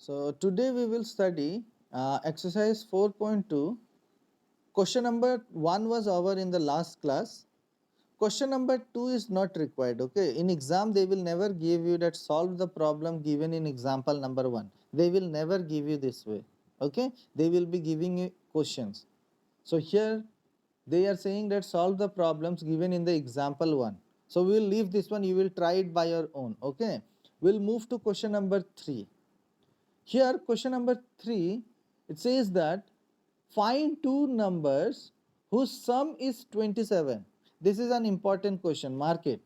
So today we will study exercise 4.2. Question number 1 was over in the last class. Question number 2 is not required. Okay, in exam they will never give you that solve the problem given in example number 1. They will never give you this way. Okay, they will be giving you questions. So here they are saying that solve the problems given in the example 1. So we will leave this one, you will try it by your own. Okay, we will move to question number 3. Here question number 3, it says that find two numbers whose sum is 27. This is an important question, mark it.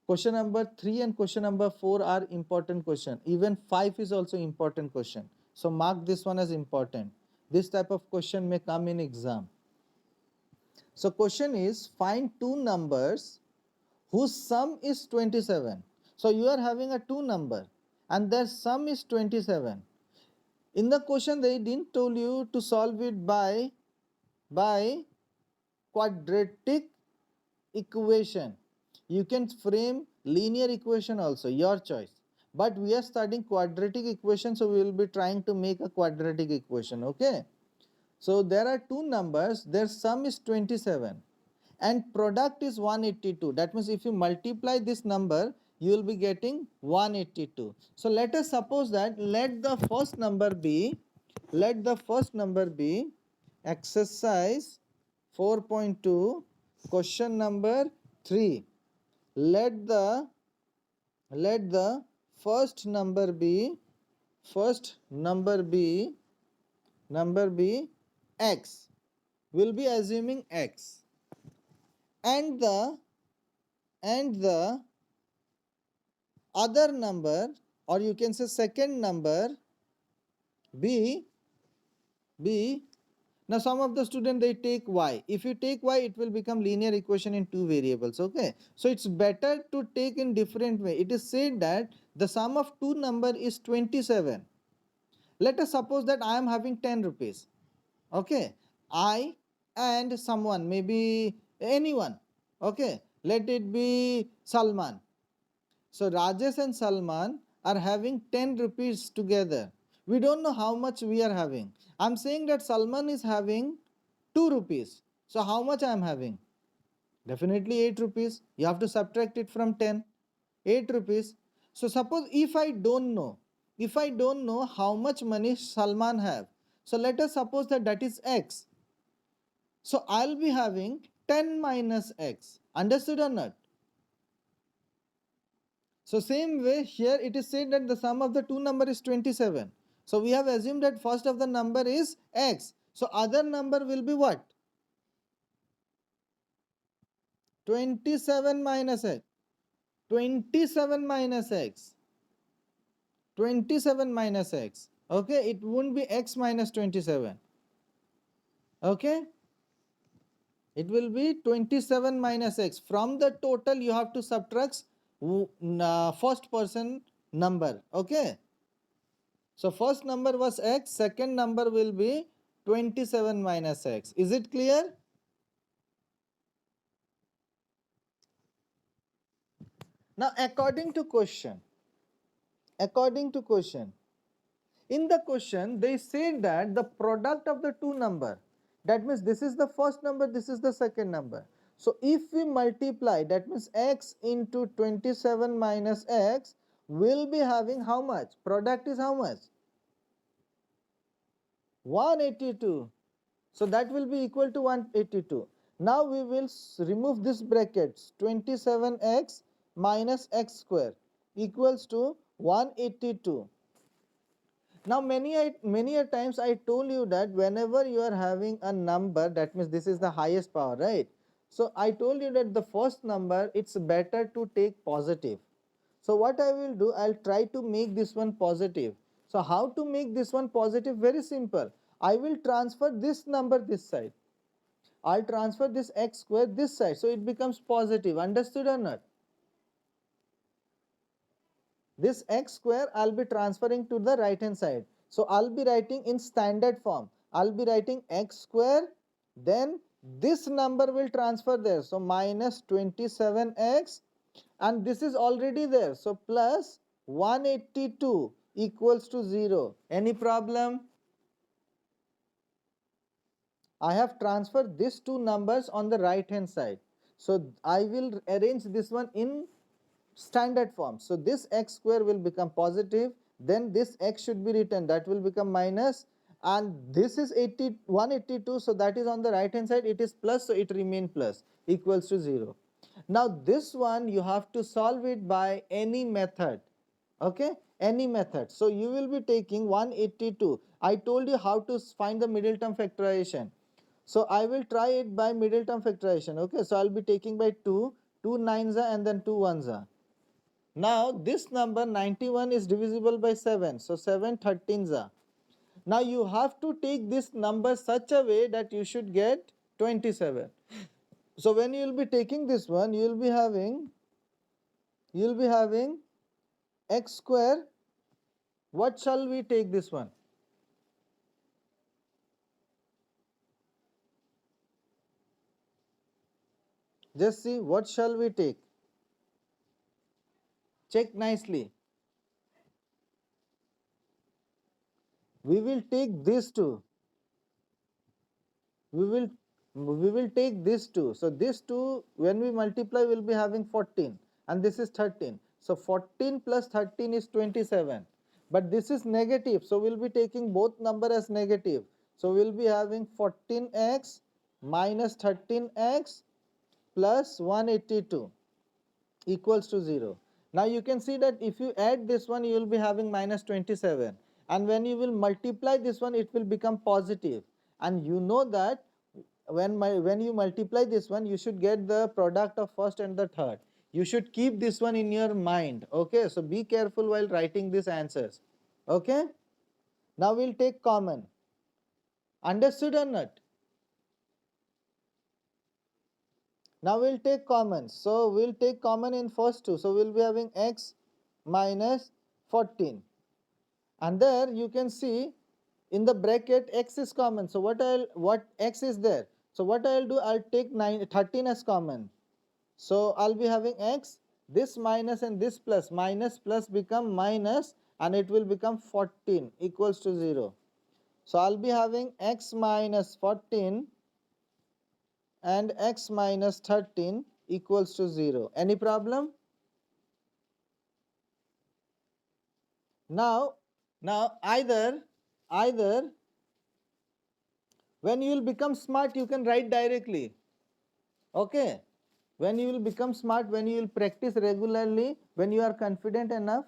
Question number 3 and question number 4 are important question. Even 5 is also important question. So mark this one as important. This type of question may come in exam. So question is find two numbers whose sum is 27. So you are having a two number and their sum is 27. In the question they didn't tell you to solve it by quadratic equation. You can frame linear equation also, your choice. But we are studying quadratic equation, so we will be trying to make a quadratic equation. Okay. So there are two numbers, their sum is 27 and product is 182. That means if you multiply this number, you will be getting 182. So let us suppose that let the first number be exercise 4.2 question number 3. Let the first number be x. Will be assuming x, and the other number, or you can say second number, b. Now some of the student they take y. If you take y, it will become linear equation in two variables. Okay, so it's better to take in different way. It is said that the sum of two number is 27. Let us suppose that I am having 10 rupees. Okay, I and someone, maybe anyone. Okay, let it be Salman. So Rajesh and Salman are having 10 rupees together. We don't know how much we are having. I'm saying that Salman is having 2 rupees. So how much I am having? Definitely 8 rupees. You have to subtract it from 10. 8 rupees. So suppose if I don't know how much money Salman have. So let us suppose that that is x. So I'll be having 10 minus x. Understood or not? So same way here it is said that the sum of the two number is 27. So we have assumed that first of the number is x. So other number will be what? 27 minus x. 27 minus x. 27 minus x. Okay, it won't be x minus 27. Okay, it will be 27 minus x. From the total you have to subtract first person number. Okay. So first number was x, second number will be 27 minus x. Is it clear? Now according to question, in the question they said that the product of the two number, that means this is the first number, this is the second number. So if we multiply, that means x into 27 minus x will be having how much? Product is how much? 182. So that will be equal to 182. Now we will remove this brackets, 27x minus x square equals to 182. Now many a times I told you that whenever you are having a number, that means this is the highest power, right? So I told you that the first number, it's better to take positive. So what I will do, I'll try to make this one positive. So how to make this one positive? Very simple. I will transfer this number this side. I'll transfer this x square this side. So it becomes positive. Understood or not? This x square I'll be transferring to the right hand side. So I'll be writing in standard form. I'll be writing x square, then this number will transfer there. So minus 27x, and this is already there. So plus 182. equals to 0. Any problem? I have transferred these two numbers on the right hand side. So I will arrange this one in standard form. So this x square will become positive, then this x should be written, that will become minus, and this is 182, so that is on the right hand side, it is plus, so it remain plus, equals to 0. Now this one you have to solve it by any method, okay, any method. So you will be taking 182. I told you how to find the middle term factorization. So I will try it by middle term factorization, okay. So I'll be taking by 2, 2 nines are and then 2 ones are. Now this number 91 is divisible by 7, so 7 13s are. Now you have to take this number such a way that you should get 27. So when you will be taking this one, you will be having x square. What shall we take this one? Just see, what shall we take? Check nicely. We will take this two. We will take this two. So this two, when we multiply, we'll be having 14, and this is 13. So 14 plus 13 is 27. But this is negative, so we'll be taking both number as negative. So we'll be having 14x minus 13x plus 182 equals to 0. Now you can see that if you add this one, you will be having minus 27, and when you will multiply this one, it will become positive. And you know that when you multiply this one, you should get the product of first and the third. You should keep this one in your mind, okay. So be careful while writing these answers, okay. Now we'll take common. Understood or not? Now we'll take common. So we'll take common in first two. So we'll be having x minus 14. And there you can see in the bracket x is common. So what x is there? So what I'll do, I'll take 13 as common. So I'll be having x, this minus and this plus, minus plus become minus, and it will become 14 equals to 0. So I'll be having x minus 14 and x minus 13 equals to 0. Any problem? Now either when you will become smart, you can write directly, okay. When you will become smart, when you will practice regularly, when you are confident enough,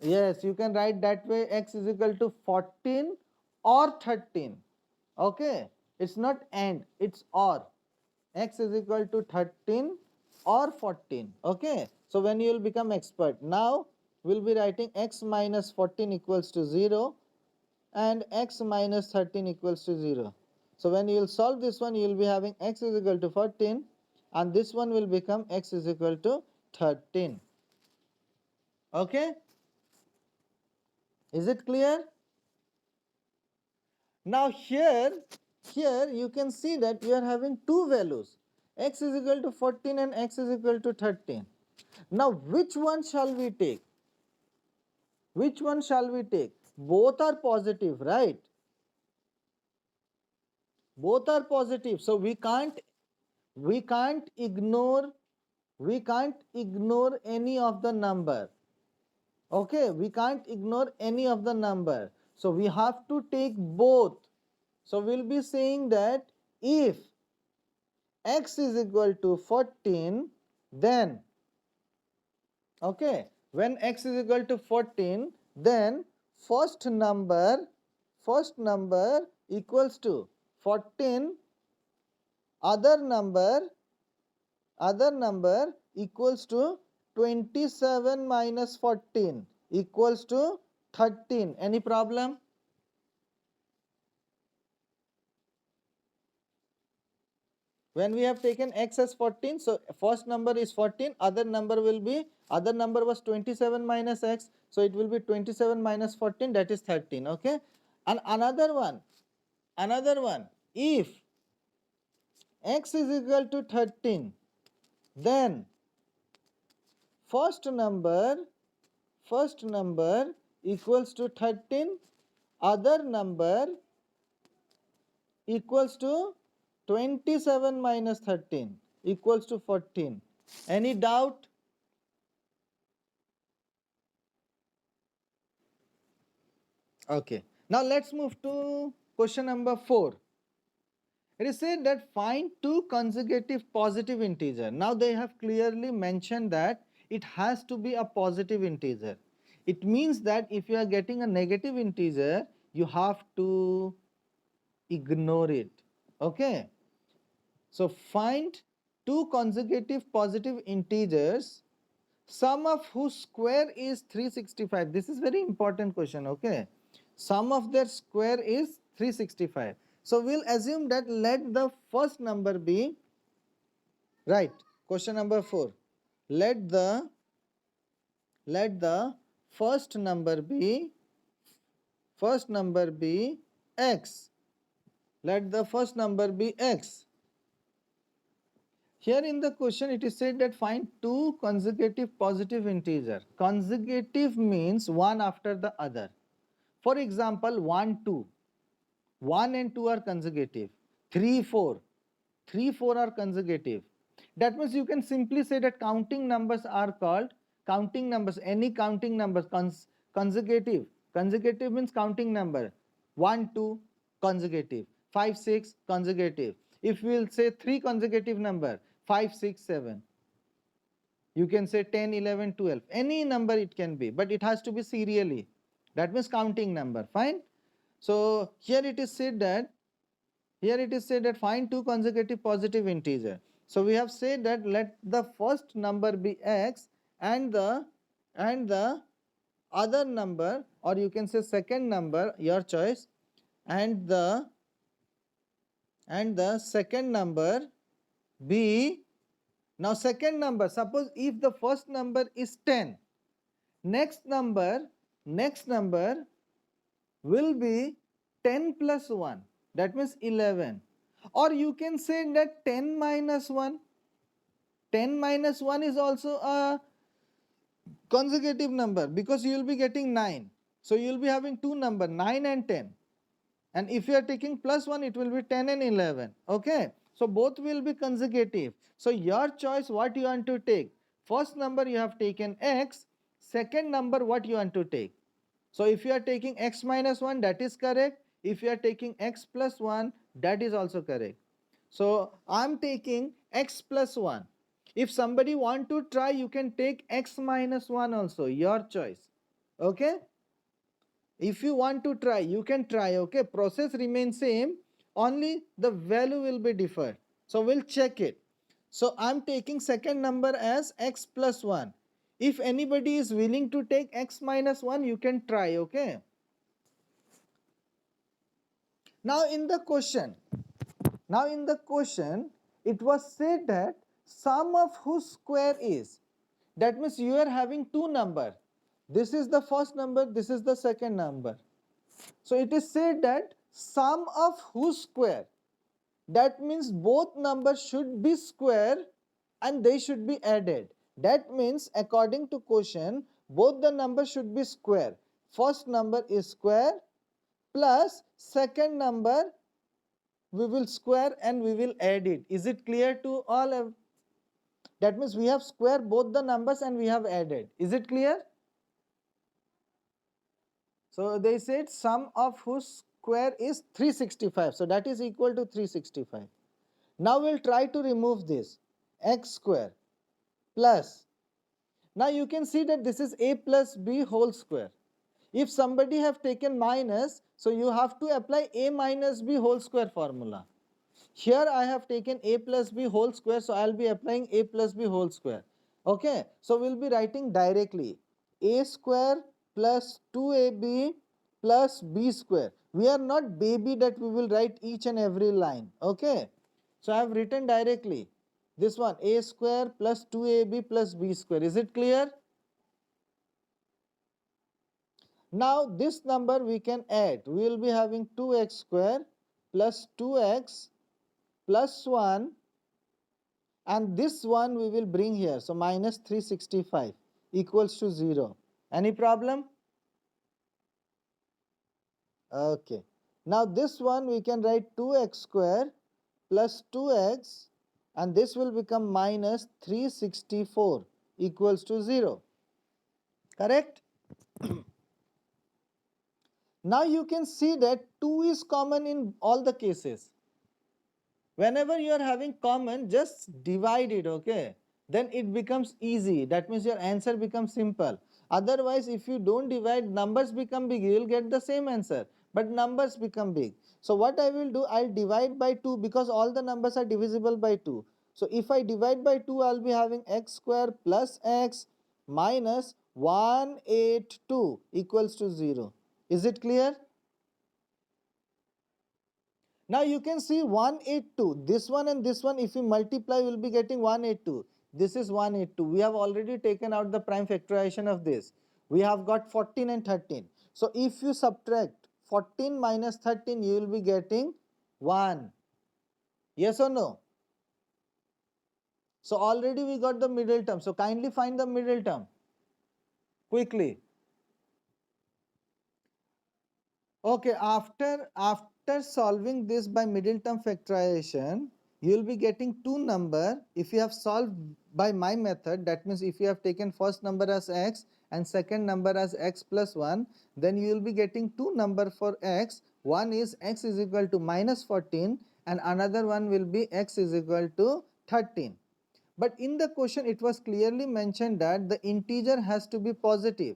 yes, you can write that way, x is equal to 14 or 13, okay. It's not and, it's or. X is equal to 13 or 14, okay. So when you will become expert, now we'll be writing x minus 14 equals to 0 and x minus 13 equals to 0. So when you will solve this one, you will be having x is equal to 14, and this one will become x is equal to 13, okay. Is it clear? Now here you can see that you are having two values, x is equal to 14 and x is equal to 13. Now which one shall we take? Which one shall we take? Both are positive, right? Both are positive, so we can't ignore any of the number, okay. We can't ignore any of the number, so we have to take both. So we'll be saying that if x is equal to 14, then, okay, when x is equal to 14, then first number equals to 14, other number equals to 27 minus 14 equals to 13. Any problem? When we have taken x as 14, so first number is 14, other number was 27 minus x, so it will be 27 minus 14, that is 13, okay. And another one, if x is equal to 13, then first number equals to 13, other number equals to 27 minus 13 equals to 14. Any doubt? Okay. Now let's move to question number 4. It is said that find two consecutive positive integer. Now they have clearly mentioned that it has to be a positive integer. It means that if you are getting a negative integer, you have to ignore it. Okay. So find two consecutive positive integers, sum of whose square is 365. This is very important question. Okay. Sum of their square is 365. So we'll assume that let the first number be, right, question number 4, let the first number be x. Let the first number be x. Here in the question it is said that find two consecutive positive integer. Consecutive means one after the other. For example, 1 2, 1 and 2 are consecutive. 3 4, 3 4 are consecutive. That means you can simply say that counting numbers are called counting numbers. Any counting numbers consecutive. Consecutive means counting number. 1 2 consecutive, 5 6 consecutive. If we will say 3 consecutive number, 5 6 7, you can say 10 11 12, any number it can be, but it has to be serially. That means counting number. Fine. So here it is said that find two consecutive positive integer. So we have said that let the first number be x and the other number, or you can say second number, your choice, and the second number be. Now second number, suppose if the first number is 10, next number will be 10 plus 1, that means 11. Or you can say that 10 minus 1, 10 minus 1 is also a consecutive number because you will be getting 9. So you will be having two number 9 and 10. And if you are taking plus 1, it will be 10 and 11. Okay. So both will be consecutive. So your choice what you want to take. First number you have taken x, second number what you want to take. So if you are taking x minus 1, that is correct. If you are taking x plus 1, that is also correct. So I am taking x plus 1. If somebody want to try, you can take x minus 1 also, your choice. Okay. If you want to try, you can try. Okay. Process remains same, only the value will be different. So we'll check it. So I'm taking second number as x plus 1. If anybody is willing to take x minus 1, you can try. Okay. Now in the question, it was said that sum of whose square is. That means you are having two number. This is the first number, this is the second number. So it is said that sum of whose square. That means both numbers should be square and they should be added. That means according to question, both the numbers should be square. First number is square plus second number we will square and we will add it. Is it clear to all? That means we have square both the numbers and we have added. Is it clear? So they said sum of whose square is 365. So that is equal to 365. Now we'll try to remove this. X square plus. Now you can see that this is a plus b whole square. If somebody have taken minus, so you have to apply a minus b whole square formula. Here I have taken a plus b whole square, so I will be applying a plus b whole square. Okay, so we will be writing directly a square plus 2ab plus b square. We are not baby that we will write each and every line. Okay, so I have written directly this one, a square plus 2ab plus b square. Is it clear? Now this number we can add. We will be having 2x square plus 2x plus 1, and this one we will bring here. So minus 365 equals to 0. Any problem? Okay. Now this one we can write 2x square plus 2x, and this will become minus 364 equals to 0. Correct? Now you can see that 2 is common in all the cases. Whenever you are having common, just divide it, okay? Then it becomes easy. That means your answer becomes simple. Otherwise, if you don't divide, numbers become big. You will get the same answer, but numbers become big. So what I will do, I'll divide by 2 because all the numbers are divisible by 2. So if I divide by 2, I'll be having x square plus x minus 182 equals to 0. Is it clear? Now you can see 182, this one and this one if you multiply we will be getting 182. This is 182. We have already taken out the prime factorization of this. We have got 14 and 13. So if you subtract 14 minus 13 you will be getting 1. Yes or no? So already we got the middle term. So kindly find the middle term quickly. Okay, after solving this by middle term factorization, you will be getting two number. If you have solved by my method, that means if you have taken first number as x and second number as x plus 1, then you will be getting two number for x. One is x is equal to minus 14 and another one will be x is equal to 13. But in the question it was clearly mentioned that the integer has to be positive.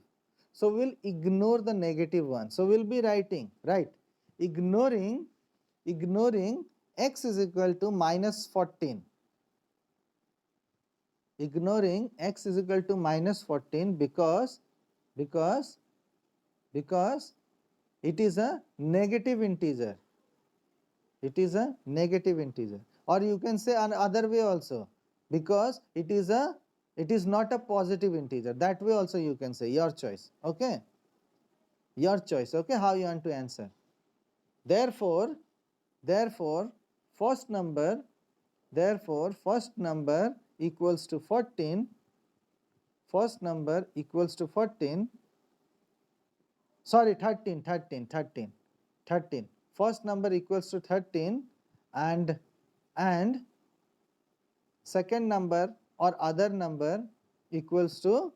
So we'll ignore the negative one. So we'll be writing, right, ignoring x is equal to minus 14. Ignoring x is equal to minus 14 because because it is a negative integer. It is a negative integer, or you can say another way also, because it is not a positive integer. That way also you can say, your choice. Okay, your choice. Okay, how you want to answer. Therefore first number first number equals to 14. First number equals to 14. Sorry, 13. First number equals to 13, and second number or other number equals to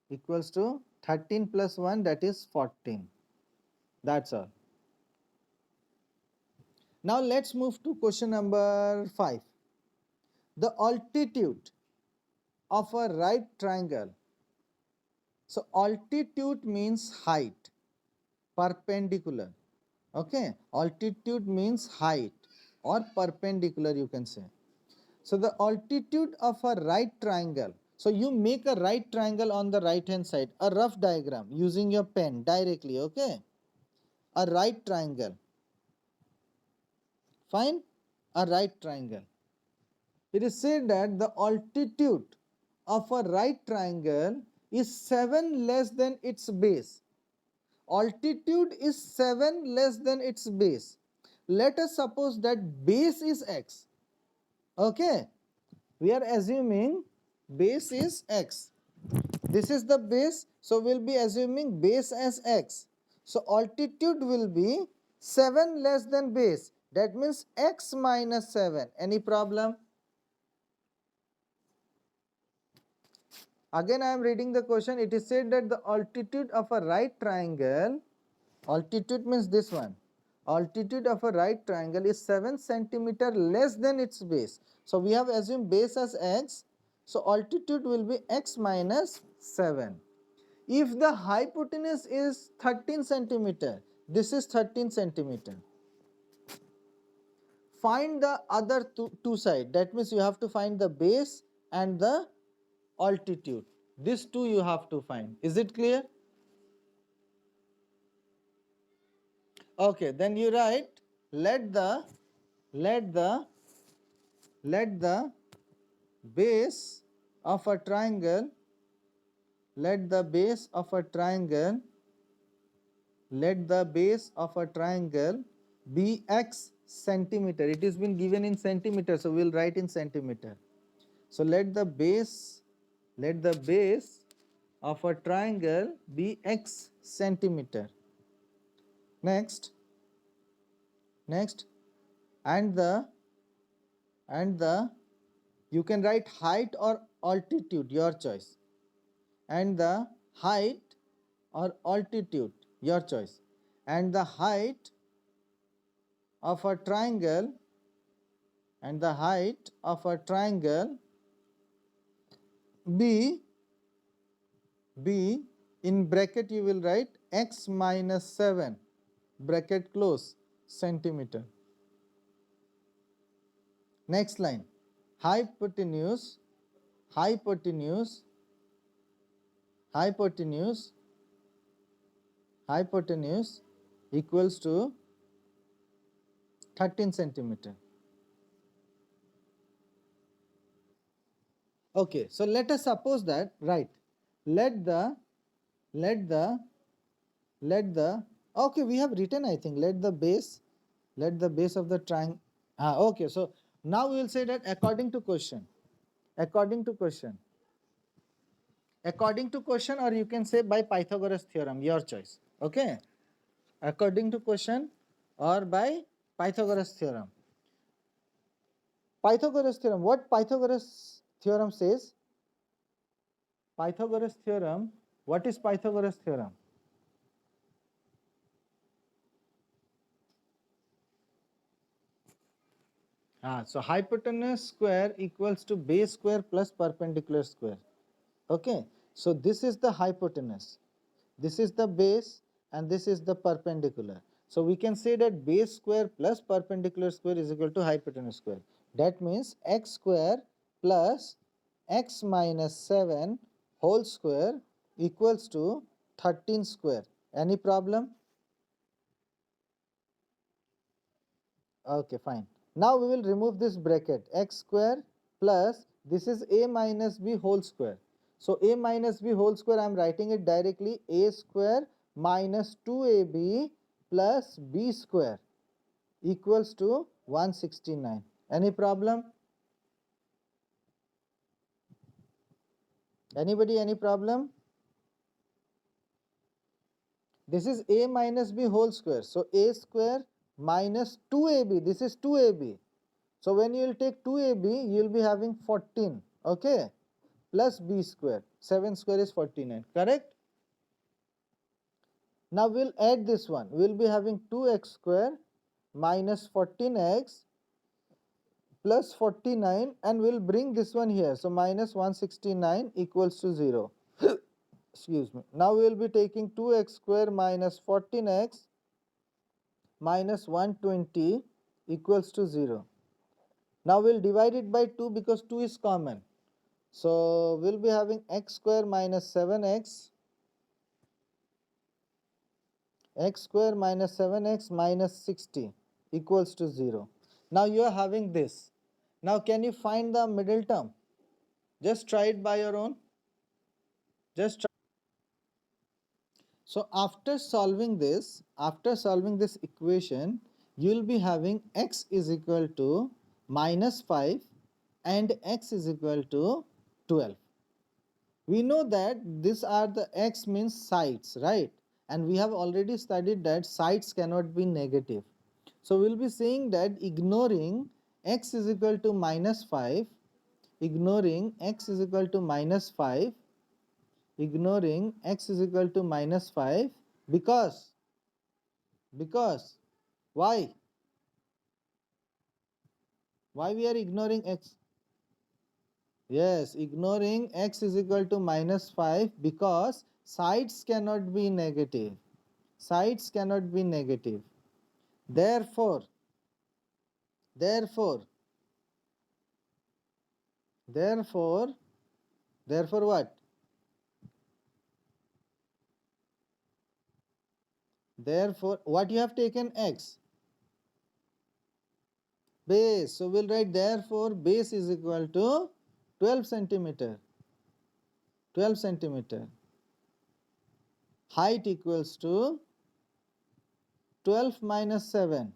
13 plus 1, that is 14. That's all. Now let's move to question number 5. The altitude of a right triangle. So altitude means height, perpendicular. Okay, altitude means height or perpendicular, you can say. So the altitude of a right triangle. So you make a right triangle on the right hand side, a rough diagram using your pen directly, okay? A right triangle. Fine? A right triangle. It is said that the altitude of a right triangle is 7 less than its base. Altitude is 7 less than its base. Let us suppose that base is x. Okay? We are assuming base is x. This is the base, so we'll be assuming base as x. So altitude will be 7 less than base. That means x minus 7. Any problem? Again I am reading the question. It is said that the altitude of a right triangle, altitude means this one. Altitude of a right triangle is 7 centimeter less than its base. So we have assumed base as x. So altitude will be x minus 7. If the hypotenuse is 13 centimeter, this is 13 centimeter. Find the other two side. That means you have to find the base and the altitude. These two you have to find. Is it clear? Okay, then you write, let the let the let the base of a triangle let the base of a triangle let the base of a triangle be x centimeter. It has been given in centimeter, so we will write in centimeter. So let the base of a triangle be x centimeter. Next, next, and the you can write height or altitude, your choice, and the height or altitude, your choice, and the height of a triangle, and the height of a triangle B, in bracket you will write x minus 7 bracket close centimeter. Next line, hypotenuse, hypotenuse, hypotenuse, hypotenuse equals to 13 centimeter. Okay, so let us suppose that, right, let the okay, we have written, I think, let the base of the triangle. Okay, so now we will say that according to question, according to question, according to question, or you can say by Pythagoras theorem, your choice. Okay, according to question or by Pythagoras theorem. Pythagoras theorem, what Pythagoras theorem says? Pythagoras theorem, what is Pythagoras theorem? So hypotenuse square equals to base square plus perpendicular square. Okay, so this is the hypotenuse, this is the base, and this is the perpendicular. So we can say that base square plus perpendicular square is equal to hypotenuse square. That means x square plus x minus 7 whole square equals to 13 square. Any problem? Okay, fine. Now we will remove this bracket, x square plus this is a minus b whole square. So a minus b whole square, I am writing it directly, a square minus 2ab plus b square equals to 169. Any problem? Anybody, any problem? This is a minus b whole square. So a square minus 2ab, this is 2ab. So when you will take 2ab, you will be having 14, okay, plus b square. 7 square is 49, correct? Now we will add this one. We will be having 2x square minus 14x plus 49, and we will bring this one here. So minus 169 equals to 0. Excuse me. Now we will be taking 2x square minus 14x minus 120 equals to 0. Now we will divide it by 2 because 2 is common. So we will be having x square minus 7x, x square minus 7x minus 60 equals to 0. Now you are having this. Now can you find the middle term? Just try it by your own. Just try. So after solving this equation, you will be having x is equal to minus 5 and x is equal to 12. We know that these are the x means sides, right? And we have already studied that sides cannot be negative. So we will be saying that ignoring x is equal to minus 5, ignoring x is equal to minus 5, ignoring x is equal to minus 5, because why we are ignoring x? Yes, ignoring x is equal to minus 5 because sides cannot be negative. Sides cannot be negative. Therefore, therefore, therefore, therefore what? Therefore, what you have taken x? Base. So we'll write therefore base is equal to 12 centimeter. 12 centimeter. Height equals to 12 minus 7.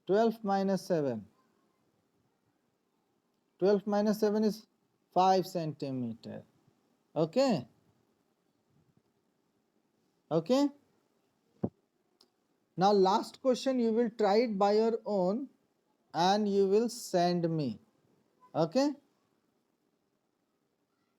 12 minus 7. 12 minus 7 is 5 centimeter. Okay. Okay. Now last question you will try it by your own and you will send me. Okay.